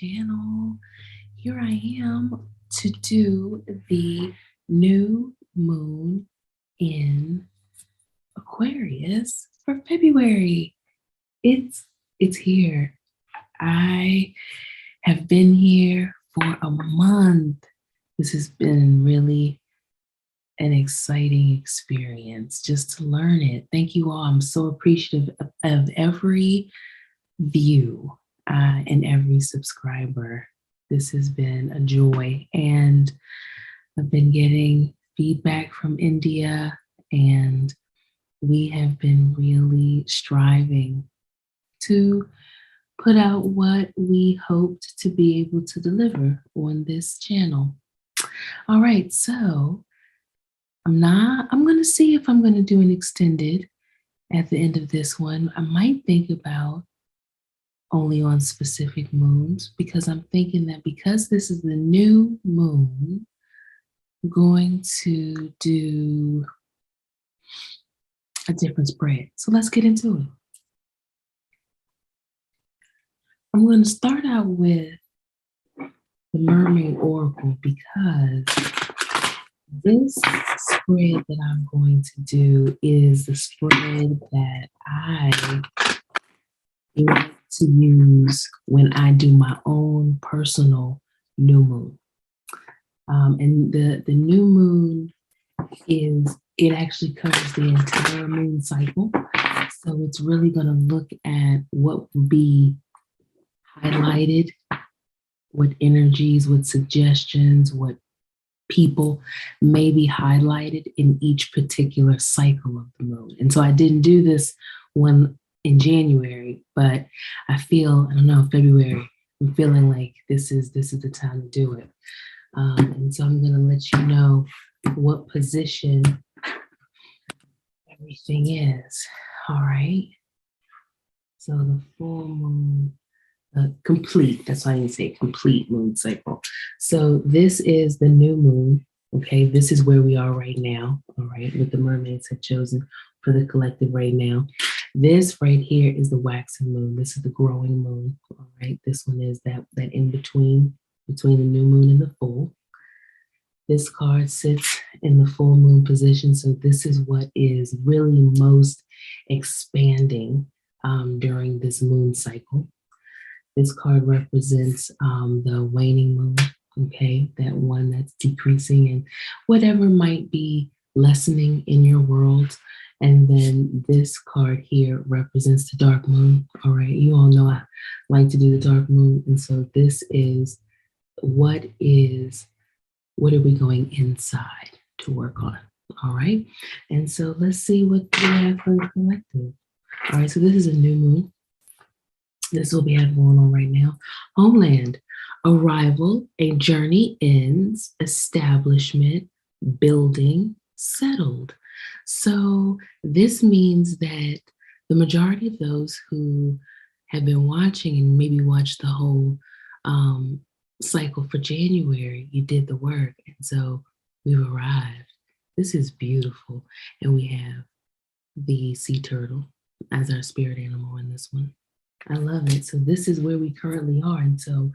channel. Here I am to do the new moon in Aquarius for February. It's here. I have been here for a month. This has been really an exciting experience just to learn it. Thank you all. I'm so appreciative of every view and every subscriber. This has been a joy, and I've been getting feedback from India, and we have been really striving to put out what we hoped to be able to deliver on this channel. All right, so I'm going to see if I'm going to do an extended at the end of this one. I might think about only on specific moons, because I'm thinking that because this is the new moon, I'm going to do a different spread. So let's get into it. I'm going to start out with the Mermaid Oracle, because this spread that I'm going to do is the spread that I like to use when I do my own personal new moon. And the new moon it actually covers the entire moon cycle. So it's really going to look at what would be highlighted, what energies, what suggestions, what people may be highlighted in each particular cycle of the moon. And so I didn't do this one in January, but I feel, I don't know, February, I'm feeling like this is the time to do it. And so I'm going to let you know what position everything is. All right. So the full moon, complete, that's why I didn't say complete moon cycle. So this is the new moon. Okay, this is where we are right now. All right, what the mermaids have chosen for the collective right now. This right here is the waxing moon. This is the growing moon. All right, this one is that in between the new moon and the full. This card sits in the full moon position. So this is what is really most expanding during this moon cycle. This card represents the waning moon, okay? That one that's decreasing and whatever might be lessening in your world. And then this card here represents the dark moon, all right? You all know I like to do the dark moon. And so this is what are we going inside to work on, all right? And so let's see what we have for the collective. All right, so this is a new moon. This is what we have going on right now. Homeland, arrival, a journey ends, establishment, building, settled. So this means that the majority of those who have been watching and maybe watched the whole cycle for January, you did the work. And so we've arrived. This is beautiful. And we have the sea turtle as our spirit animal in this one. I love it. So this is where we currently are. And so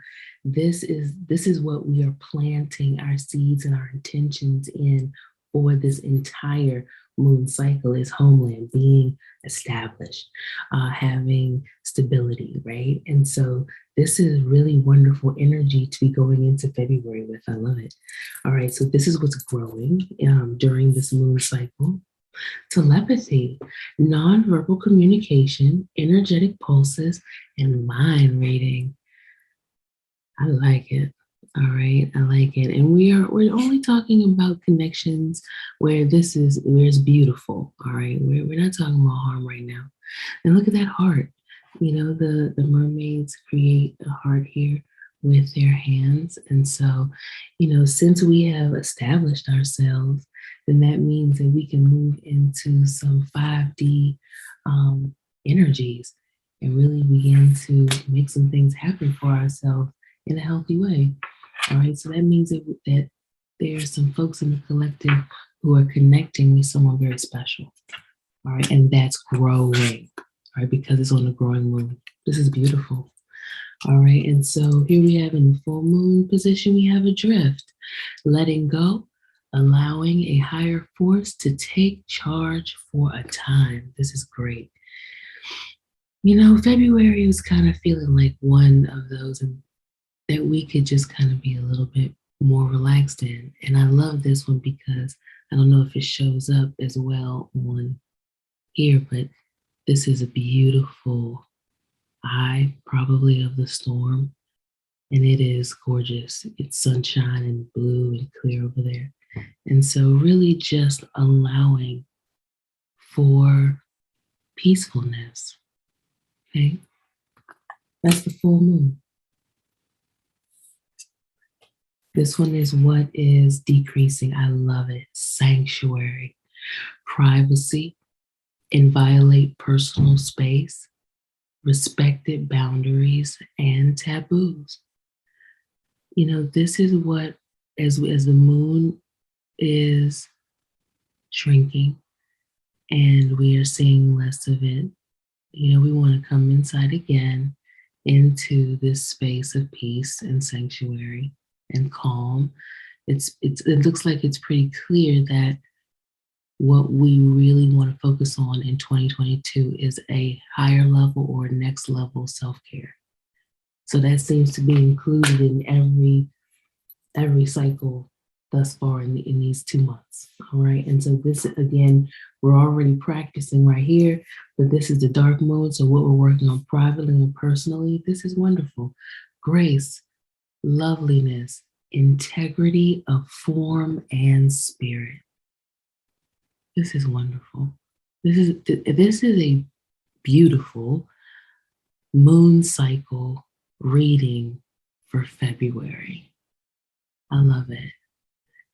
this is what we are planting our seeds and our intentions in for this entire moon cycle, is homeland, being established, having stability, right? And so this is really wonderful energy to be going into February with. I love it. All right, so this is what's growing during this moon cycle. Telepathy, nonverbal communication, energetic pulses, and mind reading. I like it. All right, I like it. And we're only talking about connections where it's beautiful. All right, we're not talking about harm right now. And look at that heart. You know, the mermaids create a heart here with their hands. And so, you know, since we have established ourselves, then that means that we can move into some 5D energies and really begin to make some things happen for ourselves in a healthy way. All right, so that means that there's some folks in the collective who are connecting with someone very special. All right, and that's growing, all right, because it's on the growing moon. This is beautiful. All right, and so here we have in the full moon position, we have adrift, letting go, allowing a higher force to take charge for a time. This is great. You know, February was kind of feeling like one of those that we could just kind of be a little bit more relaxed in. And I love this one because I don't know if it shows up as well on here, but this is a beautiful eye, probably of the storm. And it is gorgeous. It's sunshine and blue and clear over there. And so, really, just allowing for peacefulness. Okay. That's the full moon. This one is what is decreasing. I love it. Sanctuary, privacy, inviolate personal space, respected boundaries, and taboos. You know, this is what, as the moon is shrinking and we are seeing less of it, you know, we want to come inside again into this space of peace and sanctuary and calm. It looks like it's pretty clear that what we really want to focus on in 2022 is a higher level or next level self-care. So that seems to be included in every cycle thus far in these 2 months. All right. And so this, again, we're already practicing right here, but this is the dark mode. So what we're working on privately and personally, this is wonderful. Grace, loveliness, integrity of form and spirit. This is wonderful. This is a beautiful moon cycle reading for February. I love it.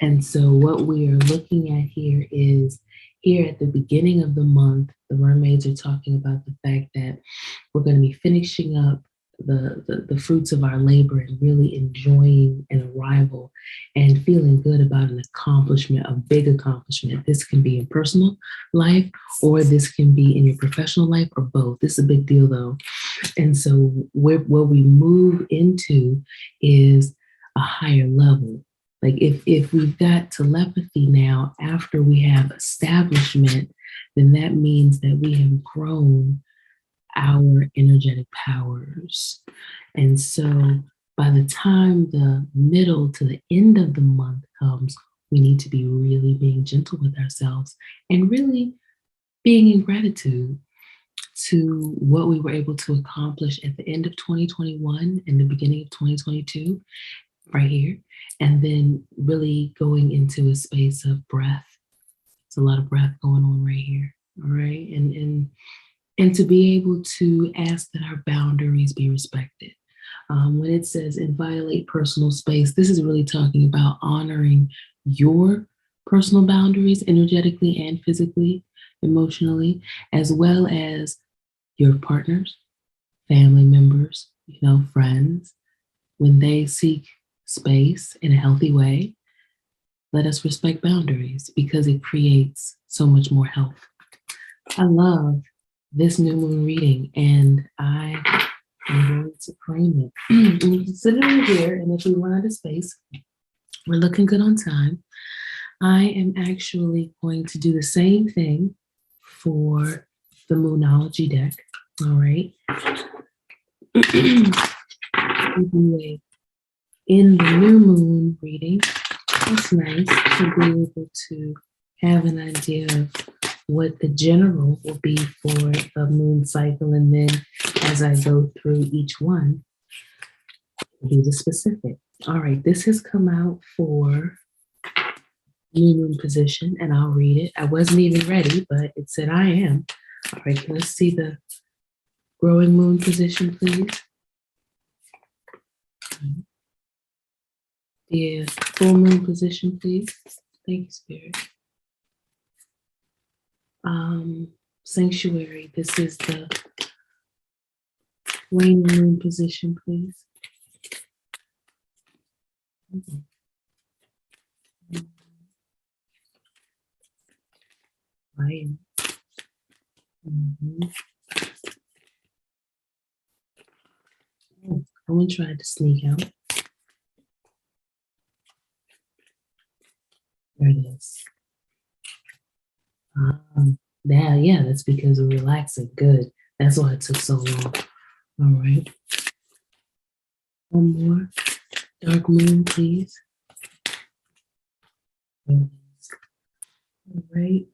And so what we are looking at here is here at the beginning of the month, the mermaids are talking about the fact that we're going to be finishing up the fruits of our labor and really enjoying an arrival and feeling good about an accomplishment, a big accomplishment. This can be in personal life or this can be in your professional life or both. This is a big deal though. And so what we move into is a higher level. Like if we've got telepathy now after we have establishment, then that means that we have grown our energetic powers. And so by the time the middle to the end of the month comes, we need to be really being gentle with ourselves and really being in gratitude to what we were able to accomplish at the end of 2021 and the beginning of 2022, right here. And then really going into a space of breath. It's a lot of breath going on right here. All right. And to be able to ask that our boundaries be respected. When it says inviolate personal space, this is really talking about honoring your personal boundaries energetically and physically, emotionally, as well as your partners, family members, you know, friends. When they seek space in a healthy way, let us respect boundaries because it creates so much more health. I love this new moon reading and I am going to claim it. And you can sit it over here, and if we run out of space, we're looking good on time. I am actually going to do the same thing for the Moonology deck. All right. We do a in the new moon reading. It's nice to be able to have an idea of what the general will be for the moon cycle, and then as I go through each one, do the specific. All right, this has come out for new moon position, and I'll read it. I wasn't even ready, but it said I am. All right, let's see the growing moon position, please. The full moon position, please. Thank you, Spirit. Sanctuary, this is the waning moon position, please. Right. Mm-hmm. Someone tried to sneak out. There it is. Yeah, that's because of relaxing. Good. That's why it took so long. All right. One more. Dark moon, please. All right.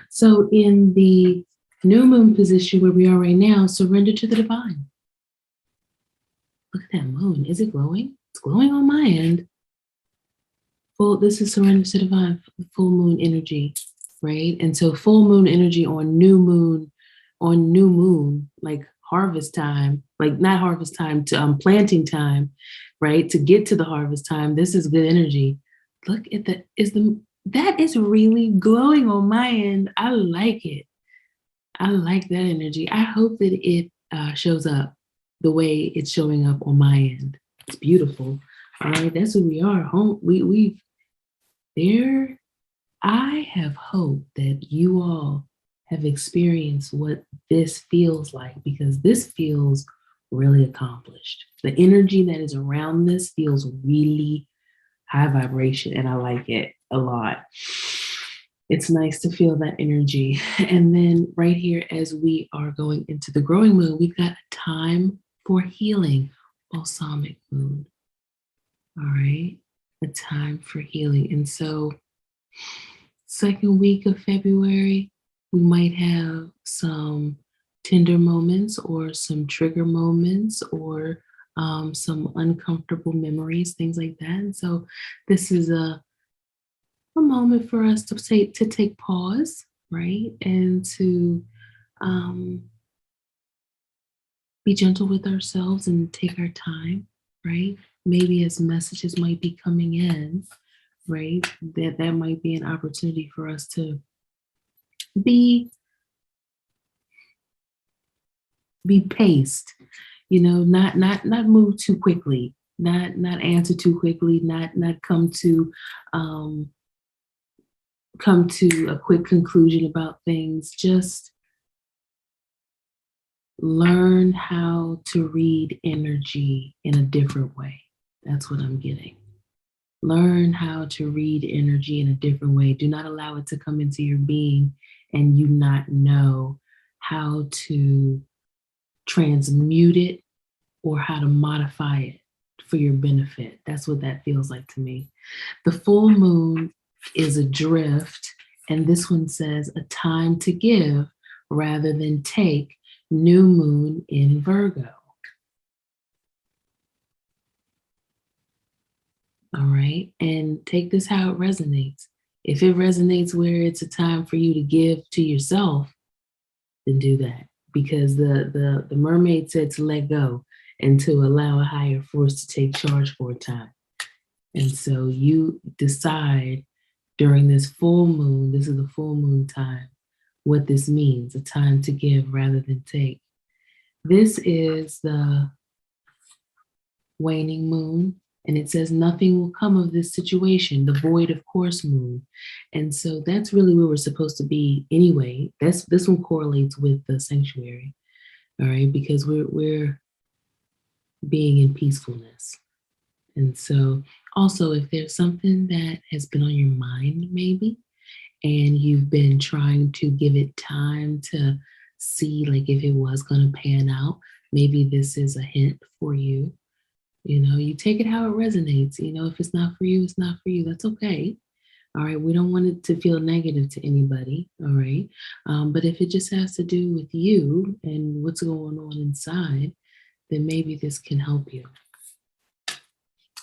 So in the new moon position where we are right now, surrender to the divine. Look at that moon. Is it glowing? It's glowing on my end. Well, this is surrender to divine, full moon energy, right? And so full moon energy on new moon, like harvest time, like not harvest time to planting time, right? To get to the harvest time, this is good energy. Look at that is really glowing on my end. I like it. I like that energy. I hope that it shows up the way it's showing up on my end. It's beautiful. All right, that's who we are. Home. We've there. I have hope that you all have experienced what this feels like, because this feels really accomplished. The energy that is around this feels really high vibration, and I like it a lot. It's nice to feel that energy. And then right here, as we are going into the growing moon, we've got a time for healing, balsamic moon. All right, a time for healing. And so second week of February, we might have some tender moments or some trigger moments or some uncomfortable memories, things like that. And so this is a moment for us to take pause, right? And to be gentle with ourselves and take our time, right? Maybe as messages might be coming in, right? That might be an opportunity for us to be paced, not move too quickly, not answer too quickly, not come to a quick conclusion about things. Just learn how to read energy in a different way. That's what I'm getting. Learn how to read energy in a different way. Do not allow it to come into your being and you not know how to transmute it or how to modify it for your benefit. That's what that feels like to me. The full moon is a drift, and this one says a time to give rather than take, new moon in Virgo. All right, and take this how it resonates. If it resonates where it's a time for you to give to yourself, then do that. Because the mermaid said to let go and to allow a higher force to take charge for a time. And so you decide during this full moon, this is the full moon time, what this means, a time to give rather than take. This is the waning moon, and it says nothing will come of this situation, the void of course moon. And so that's really where we're supposed to be anyway. This one correlates with the sanctuary, all right, because we're being in peacefulness. And so also, if there's something that has been on your mind maybe, and you've been trying to give it time to see like if it was going to pan out, maybe this is a hint for you. You take it how it resonates. If it's not for you, it's not for you. That's okay. All right. We don't want it to feel negative to anybody. All right. But if it just has to do with you and what's going on inside, then maybe this can help you.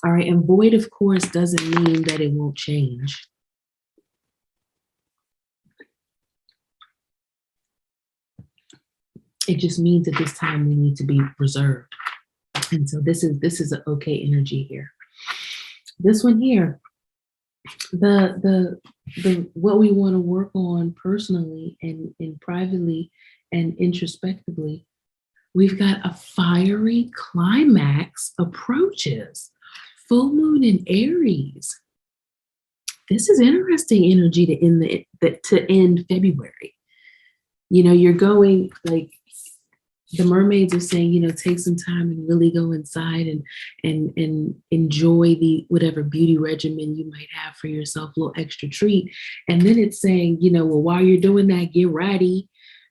All right. And void, of course, doesn't mean that it won't change. It just means at this time we need to be reserved. And so this is an okay energy here. This one here, the what we want to work on personally and privately and introspectively, we've got a fiery climax approaches. Full moon in Aries. This is interesting energy to end February. You're going like the mermaids are saying, take some time and really go inside and enjoy the whatever beauty regimen you might have for yourself, a little extra treat. And then it's saying, well, while you're doing that, get ready,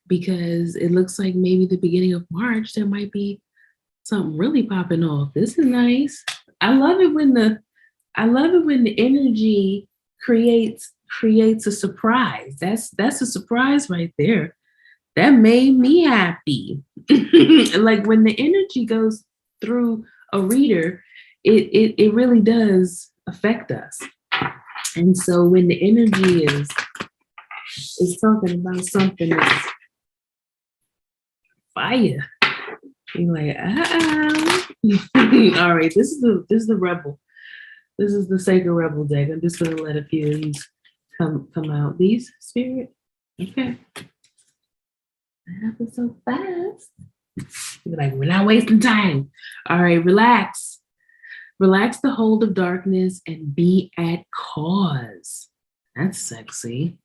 because it looks like maybe the beginning of March there might be something really popping off. This is nice. I love it when the energy creates a surprise. That's a surprise right there. That made me happy. Like when the energy goes through a reader, it really does affect us. And so when the energy is talking about something that's fire, you're like, all right, this is the rebel. This is the sacred rebel deck. I'm just gonna let a few of these come out. These spirit, okay. That happened so fast. You're like, we're not wasting time. All right, relax. Relax the hold of darkness and be at cause. That's sexy.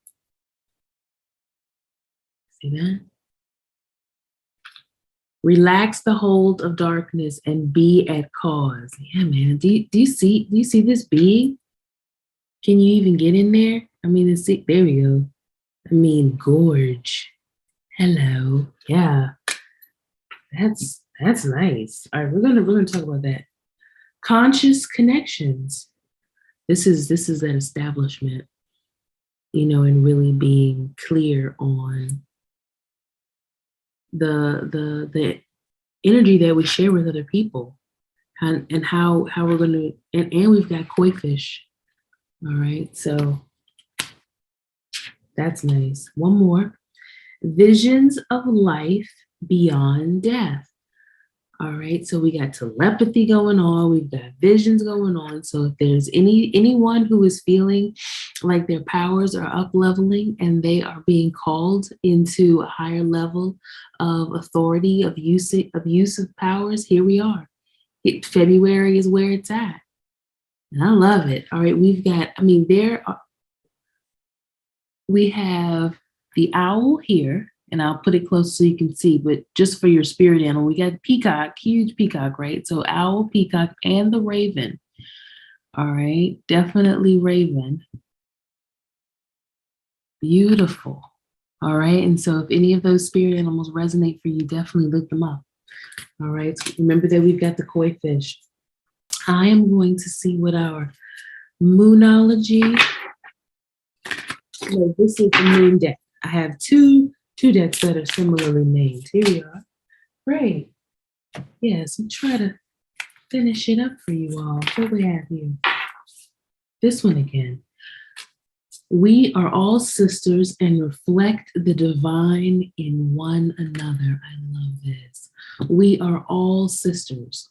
See that? Relax the hold of darkness and be at cause. Yeah, man. Do you see this being? Can you even get in there? I mean, there we go. I mean, gorge. Hello. Yeah. That's nice. All right, we're gonna talk about that. Conscious connections. This is that establishment, and really being clear on the energy that we share with other people, and how we're gonna, and we've got koi fish. All right, so that's nice. One more. Visions of life beyond death. All right, so we got telepathy going on, we've got visions going on. So if there's anyone who is feeling like their powers are up leveling and they are being called into a higher level of authority, of use of powers, here we are. February is where it's at. And I love it. All right, we have the owl here, and I'll put it close so you can see, but just for your spirit animal, we got peacock, huge peacock, right? So owl, peacock, and the raven. All right, definitely raven. Beautiful. All right, and so if any of those spirit animals resonate for you, definitely look them up. All right, so remember that we've got the koi fish. I am going to see what our Moonology. No, this is the moon deck. I have two decks that are similarly named. Here we are. Great. Yes, I'm trying to finish it up for you all. What we have here? This one again. We are all sisters and reflect the divine in one another. I love this. We are all sisters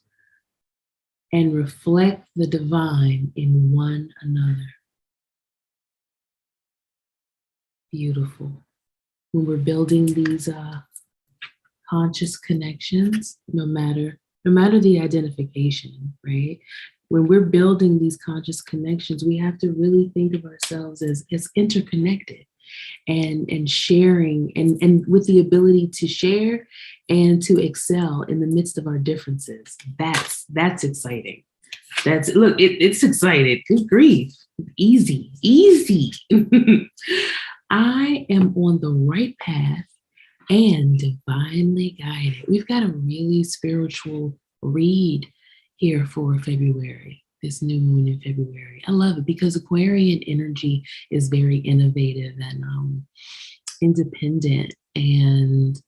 and reflect the divine in one another. Beautiful. When we're building these conscious connections, no matter the identification, right? When we're building these conscious connections, we have to really think of ourselves as interconnected and sharing and with the ability to share and to excel in the midst of our differences. That's exciting. It's exciting. Good grief. Easy. I am on the right path and divinely guided. We've got a really spiritual read here for February, this new moon in February. I love it because Aquarian energy is very innovative and independent and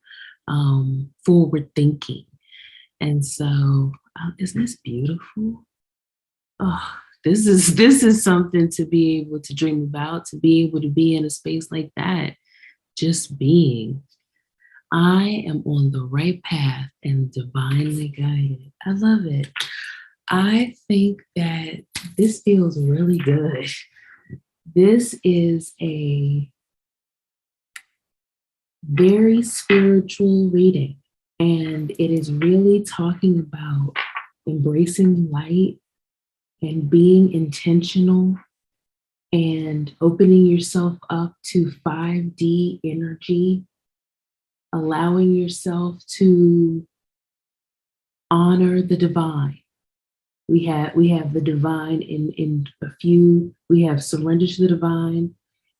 forward thinking. And so, isn't this beautiful? Oh, this is something to be able to dream about, to be able to be in a space like that, just being. I am on the right path and divinely guided. I love it. I think that this feels really good. This is a very spiritual reading, and it is really talking about embracing light and being intentional and opening yourself up to 5D energy allowing yourself to honor the divine. We have the divine in a few. We have surrender to the divine,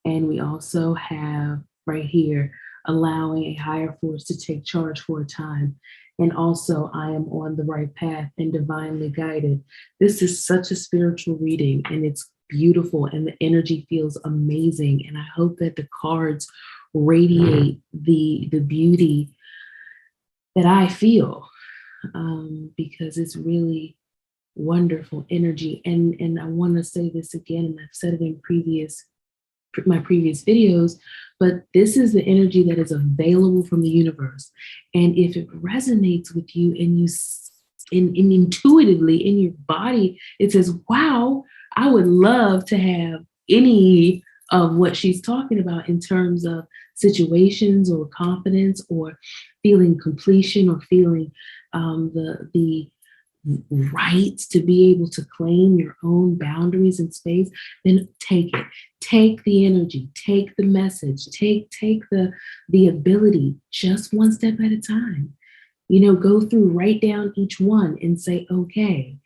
and we also have right here allowing a higher force to take charge for a time. And also, I am on the right path and divinely guided. This is such a spiritual reading, and it's beautiful, and the energy feels amazing. And I hope that the cards radiate the beauty that I feel, because it's really wonderful energy. And I want to say this again, and I've said it in my previous videos, but this is the energy that is available from the universe. And if it resonates with you and intuitively in your body, it says, wow, I would love to have any of what she's talking about in terms of situations or confidence or feeling completion or feeling the right to be able to claim your own boundaries and space, then take it. Take the energy, take the message, take the ability, just one step at a time. Go through, write down each one and say, okay,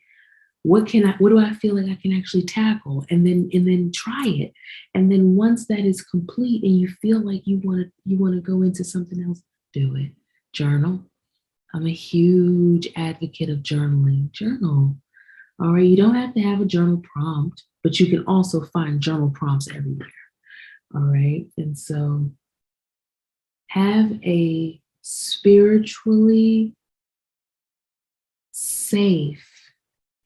what do I feel like I can actually tackle? And then try it. And then once that is complete and you feel like you want to go into something else, do it. Journal. I'm a huge advocate of journaling. Journal. All right. You don't have to have a journal prompt, but you can also find journal prompts everywhere. All right. And so have a spiritually safe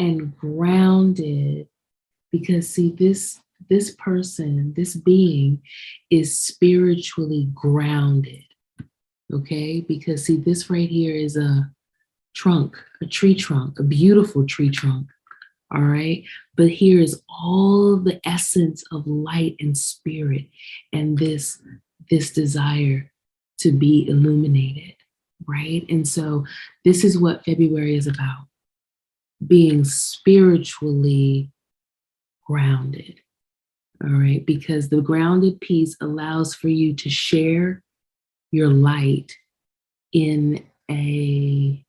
and grounded, because see, this person, this being is spiritually grounded. Okay, because see, this right here is a tree trunk, a beautiful tree trunk. All right, but here is all the essence of light and spirit, and this desire to be illuminated, right? And so this is what February is about: being spiritually grounded. All right, because the grounded piece allows for you to share your light in a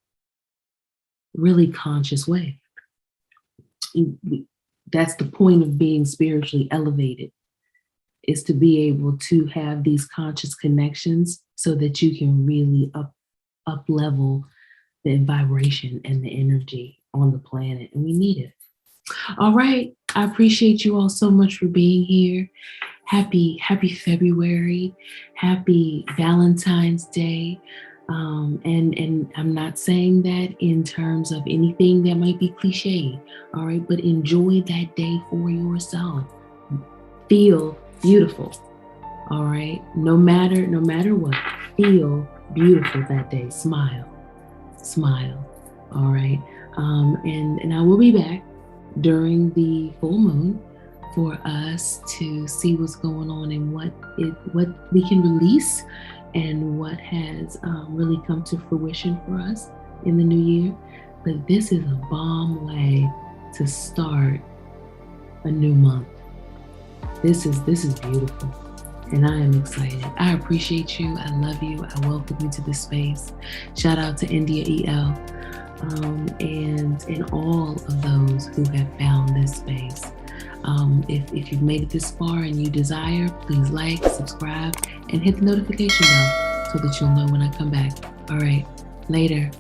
really conscious way. That's the point of being spiritually elevated, is to be able to have these conscious connections so that you can really up level the vibration and the energy on the planet, and we need it. All right, I appreciate you all so much for being here. Happy February. Happy Valentine's Day. And I'm not saying that in terms of anything that might be cliche, all right, but enjoy that day for yourself. Feel beautiful, all right? No matter what, feel beautiful that day. Smile, all right? And I will be back during the full moon for us to see what's going on and what we can release and what has really come to fruition for us in the new year. But this is a bomb way to start a new month. This is beautiful, and I am excited. I appreciate you. I love you. I welcome you to this space. Shout out to India EL. And all of those who have found this space. If you've made it this far and you desire, please like, subscribe, and hit the notification bell so that you'll know when I come back. All right, later.